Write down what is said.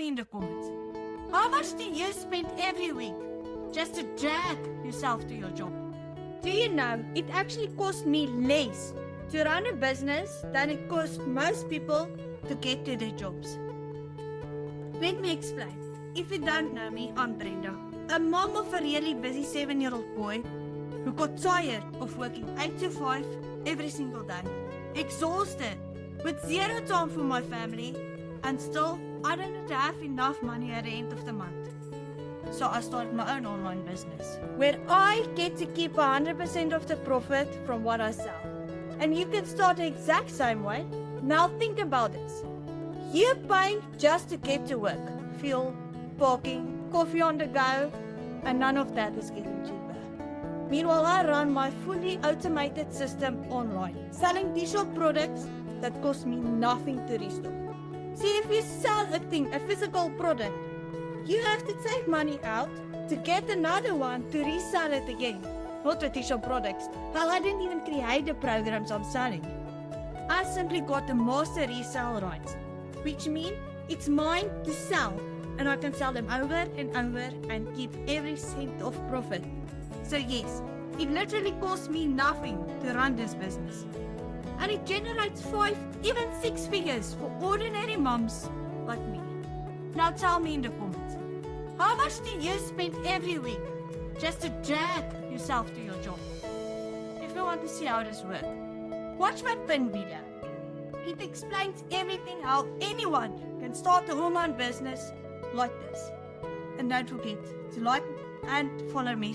in the comments. How much do you spend every week just to drag yourself to your job? Do you know, it actually cost me less to run a business than it costs most people to get to their jobs. Let me explain. If you don't know me, I'm Brenda, a mom of a really busy 7-year-old boy who got tired of working 8 to 5 every single day, exhausted, with zero time for my family, and still I didn't have enough money at the end of the month. So I started my own online business where I get to keep 100% of the profit from what I sell. And you can start the exact same way. Now think about this. You're paying just to get to work. Fuel, parking, coffee on the go, and none of that is getting cheaper. Meanwhile, I run my fully automated system online, selling digital products that cost me nothing to restock. See, if you sell a physical product, you have to take money out to get another one to resell it again. Not with digital products. Hell, I didn't even create the programs I'm selling. I simply got the master resale rights, which means it's mine to sell, and I can sell them over and over and keep every cent of profit. So yes, it literally costs me nothing to run this business. And it generates 5, even 6 figures for ordinary moms like me. Now tell me in the comments, how much do you spend every week just to drag yourself to your job? If you want to see how this works, watch my pin video. It explains everything how anyone can start an online business like this. And don't forget to like and follow me.